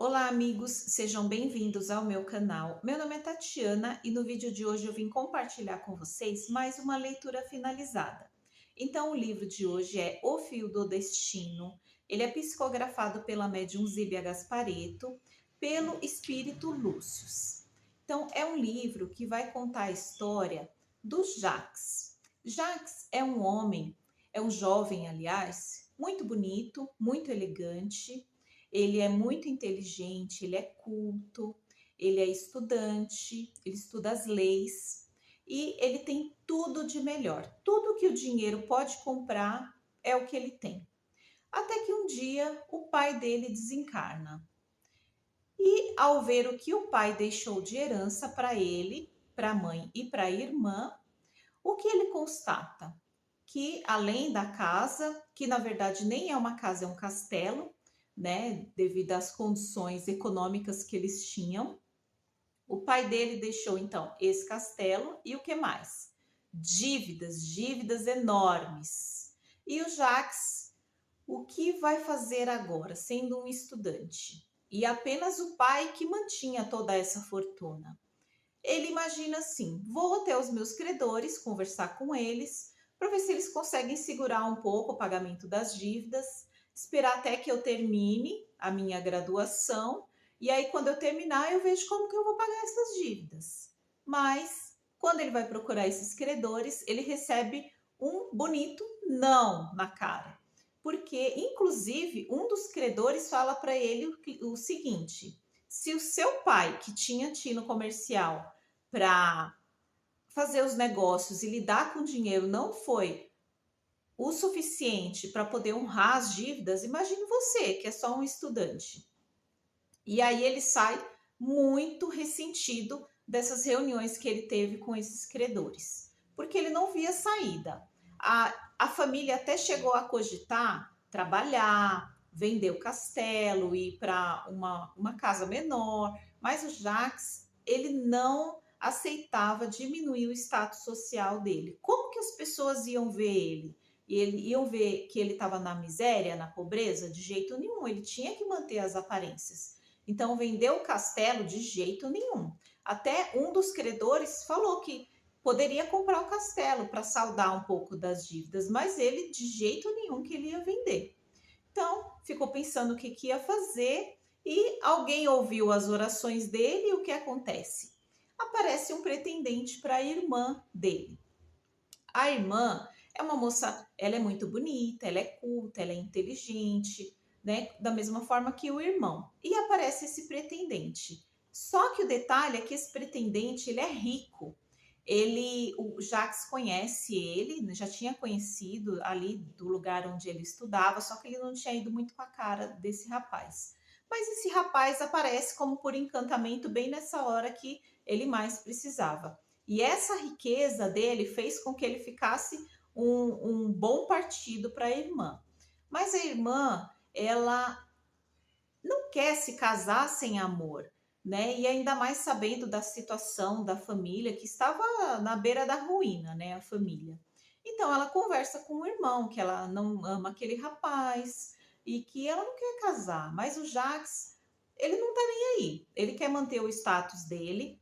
Olá, amigos, sejam bem-vindos ao meu canal. Meu nome é Tatiana e no vídeo de hoje eu vim compartilhar com vocês mais uma leitura finalizada. Então, o livro de hoje é O Fio do Destino. Ele é psicografado pela médium Zíbia Gasparetto, pelo espírito Lúcius. Então, é um livro que vai contar a história do Jacques. Jacques é um homem, é um jovem, aliás, muito bonito, muito elegante. Ele é muito inteligente, ele é culto, ele é estudante, ele estuda as leis e ele tem tudo de melhor. Tudo que o dinheiro pode comprar é o que ele tem. Até que um dia o pai dele desencarna. E ao ver o que o pai deixou de herança para ele, para a mãe e para a irmã, o que ele constata? Que além da casa, que na verdade nem é uma casa, é um castelo, né, devido às condições econômicas que eles tinham, o pai dele deixou então esse castelo e o que mais? Dívidas, dívidas enormes. E o Jacques, o que vai fazer agora, sendo um estudante? E apenas o pai que mantinha toda essa fortuna. Ele imagina assim: vou até os meus credores, conversar com eles, para ver se eles conseguem segurar um pouco o pagamento das dívidas, esperar até que eu termine a minha graduação, e aí quando eu terminar eu vejo como que eu vou pagar essas dívidas. Mas quando ele vai procurar esses credores, ele recebe um bonito não na cara. Porque, inclusive, um dos credores fala para ele o seguinte: se o seu pai, que tinha tino comercial para fazer os negócios e lidar com dinheiro, não foi o suficiente para poder honrar as dívidas, imagine você, que é só um estudante. E aí ele sai muito ressentido dessas reuniões que ele teve com esses credores, porque ele não via saída. A família até chegou a cogitar trabalhar, vender o castelo, ir para uma casa menor, mas o Jacques, ele não aceitava diminuir o status social dele. Como que as pessoas iam ver ele? Iam ver que ele estava na miséria, na pobreza? De jeito nenhum, ele tinha que manter as aparências. Então, vender o castelo de jeito nenhum. Até um dos credores falou que poderia comprar o castelo para saldar um pouco das dívidas, mas ele de jeito nenhum que ele ia vender. Então, ficou pensando o que, que ia fazer e alguém ouviu as orações dele e o que acontece? Aparece um pretendente para a irmã dele. A irmã é uma moça, ela é muito bonita, ela é culta, ela é inteligente, né? Da mesma forma que o irmão. E aparece esse pretendente. Só que o detalhe é que esse pretendente, ele é rico. O Jacques conhece ele, já tinha conhecido ali do lugar onde ele estudava, só que ele não tinha ido muito com a cara desse rapaz. Mas esse rapaz aparece como por encantamento bem nessa hora que ele mais precisava. E essa riqueza dele fez com que ele ficasse um bom partido para a irmã. Mas a irmã, ela não quer se casar sem amor, né? E ainda mais sabendo da situação da família que estava na beira da ruína, né? A família. Então ela conversa com o irmão que ela não ama aquele rapaz e que ela não quer casar. Mas o Jacques, ele não tá nem aí. Ele quer manter o status dele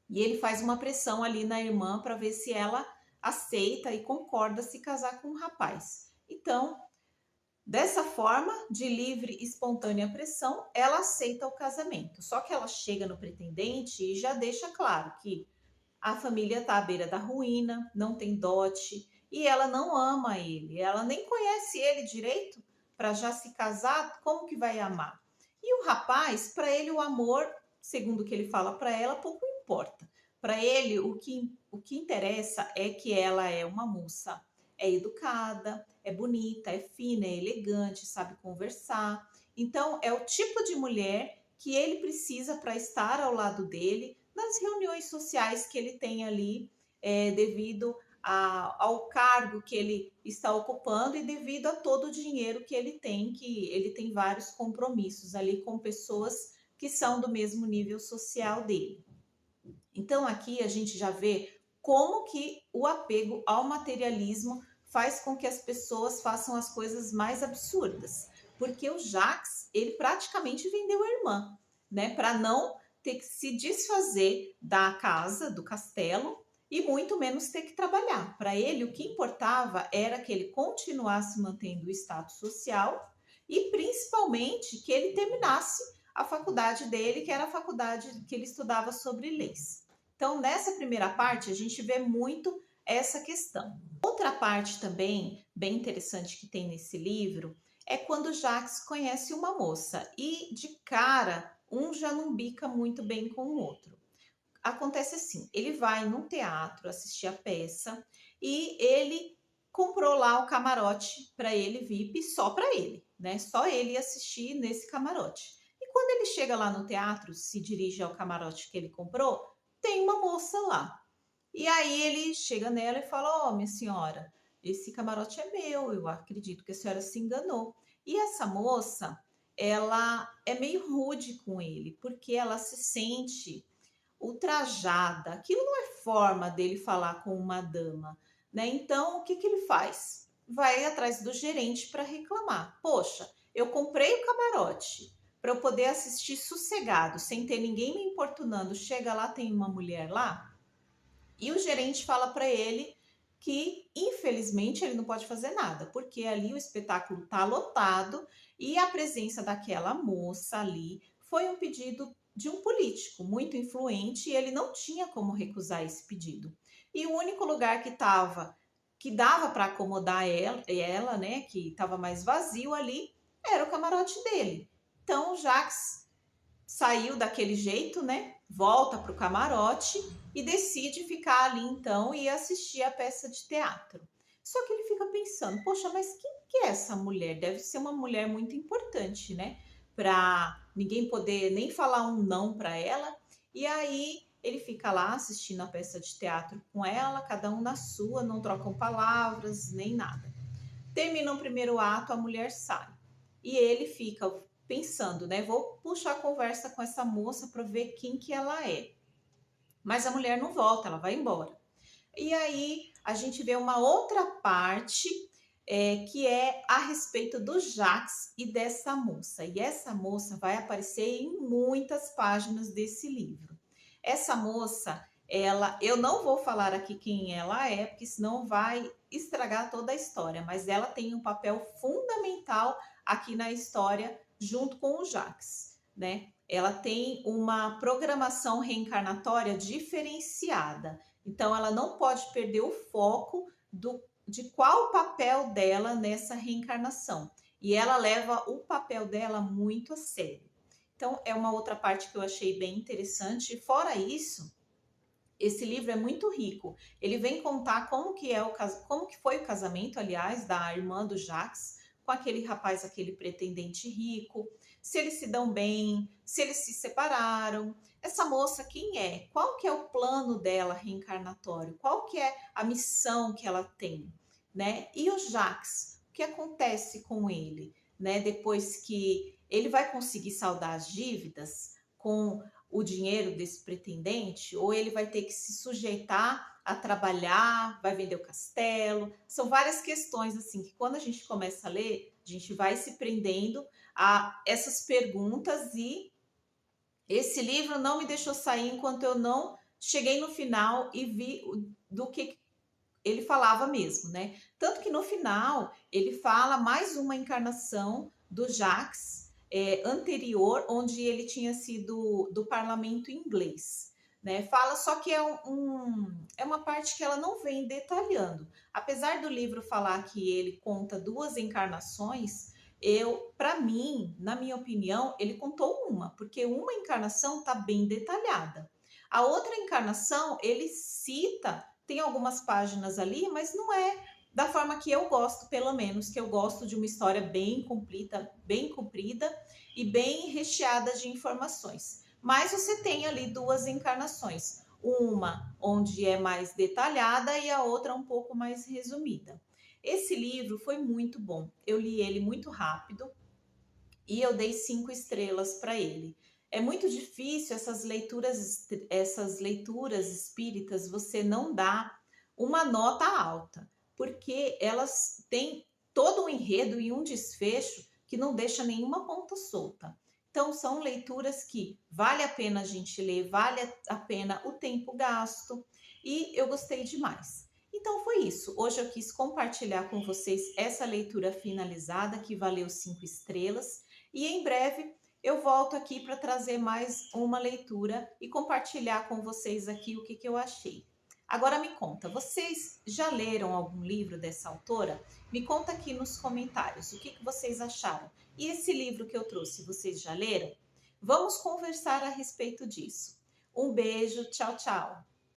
e ele faz uma pressão ali na irmã para ver se ela aceita e concorda se casar com o rapaz. Então, dessa forma, de livre e espontânea pressão, ela aceita o casamento. Só que ela chega no pretendente e já deixa claro que a família está à beira da ruína, não tem dote e ela não ama ele. Ela nem conhece ele direito para já se casar, como que vai amar? E o rapaz, para ele o amor, segundo o que ele fala para ela, pouco importa. Para ele o que interessa é que ela é uma moça, é educada, é bonita, é fina, é elegante, sabe conversar. Então é o tipo de mulher que ele precisa para estar ao lado dele nas reuniões sociais que ele tem ali, devido ao cargo que ele está ocupando e devido a todo o dinheiro que ele tem vários compromissos ali com pessoas que são do mesmo nível social dele. Então aqui a gente já vê como que o apego ao materialismo faz com que as pessoas façam as coisas mais absurdas. porque o Jacques, ele praticamente vendeu a irmã, né, para não ter que se desfazer da casa, do castelo, e muito menos ter que trabalhar. Para ele, o que importava era que ele continuasse mantendo o status social e principalmente que ele terminasse a faculdade dele, que era a faculdade que ele estudava sobre leis. Então, nessa primeira parte, a gente vê muito essa questão. Outra parte também bem interessante que tem nesse livro é quando Jacques conhece uma moça e de cara um já não bica muito bem com o outro. Acontece assim, ele vai num teatro assistir a peça e ele comprou lá o camarote para ele VIP só para ele, né? Só ele ia assistir nesse camarote. E quando ele chega lá no teatro, se dirige ao camarote que ele comprou, tem uma moça lá. E aí ele chega nela e fala: "Ó, minha senhora, esse camarote é meu, eu acredito que a senhora se enganou". E essa moça, ela é meio rude com ele, porque ela se sente ultrajada. Aquilo não é forma dele falar com uma dama, né? Então, o que que ele faz? Vai atrás do gerente para reclamar. Poxa, eu comprei o camarote para eu poder assistir sossegado, sem ter ninguém me importunando. Chega lá, tem uma mulher lá, e o gerente fala para ele que, infelizmente, ele não pode fazer nada, porque ali o espetáculo está lotado e a presença daquela moça ali foi um pedido de um político muito influente e ele não tinha como recusar esse pedido. E o único lugar que dava para acomodar ela, né, que estava mais vazio ali, era o camarote dele. Então, Jacques saiu daquele jeito, né? Volta para o camarote e decide ficar ali então e assistir a peça de teatro. Só que ele fica pensando, poxa, mas quem que é essa mulher? Deve ser uma mulher muito importante, né? Para ninguém poder nem falar um não para ela. E aí ele fica lá assistindo a peça de teatro com ela, cada um na sua, não trocam palavras nem nada. Termina o primeiro ato, a mulher sai. E ele fica pensando, né? Vou puxar a conversa com essa moça para ver quem que ela é. Mas a mulher não volta, ela vai embora. E aí a gente vê uma outra parte que é a respeito do Jacques e dessa moça. E essa moça vai aparecer em muitas páginas desse livro. Essa moça, eu não vou falar aqui quem ela é, porque senão vai estragar toda a história, mas ela tem um papel fundamental aqui na história junto com o Jacques, né? Ela tem uma programação reencarnatória diferenciada. Então, ela não pode perder o foco de qual o papel dela nessa reencarnação. E ela leva o papel dela muito a sério. Então, é uma outra parte que eu achei bem interessante. Fora isso, esse livro é muito rico. Ele vem contar como que foi o casamento, aliás, da irmã do Jacques com aquele rapaz, aquele pretendente rico, se eles se dão bem, se eles se separaram. Essa moça quem é? Qual que é o plano dela reencarnatório? Qual que é a missão que ela tem, né? E o Jacques, o que acontece com ele, né? Depois que ele vai conseguir saldar as dívidas com o dinheiro desse pretendente, ou ele vai ter que se sujeitar a trabalhar, vai vender o castelo. São várias questões assim que quando a gente começa a ler, a gente vai se prendendo a essas perguntas e esse livro não me deixou sair enquanto eu não cheguei no final e vi do que ele falava mesmo, né? Tanto que no final ele fala mais uma encarnação do Jacques anterior, onde ele tinha sido do parlamento inglês. Né? Fala só que é uma parte que ela não vem detalhando. Apesar do livro falar que ele conta duas encarnações, para mim, na minha opinião, ele contou uma, porque uma encarnação está bem detalhada. A outra encarnação ele cita, tem algumas páginas ali, mas não é da forma que eu gosto, pelo menos, que eu gosto de uma história bem comprida e bem recheada de informações. Mas você tem ali duas encarnações, uma onde é mais detalhada e a outra um pouco mais resumida. Esse livro foi muito bom, eu li ele muito rápido e eu dei 5 estrelas para ele. É muito difícil essas leituras espíritas você não dá uma nota alta, porque elas têm todo um enredo e um desfecho que não deixa nenhuma ponta solta. Então, são leituras que vale a pena a gente ler, vale a pena o tempo gasto e eu gostei demais. Então, foi isso. Hoje eu quis compartilhar com vocês essa leitura finalizada que valeu 5 estrelas e em breve eu volto aqui para trazer mais uma leitura e compartilhar com vocês aqui o que eu achei. Agora me conta, vocês já leram algum livro dessa autora? Me conta aqui nos comentários o que vocês acharam. E esse livro que eu trouxe, vocês já leram? Vamos conversar a respeito disso. Um beijo, tchau, tchau!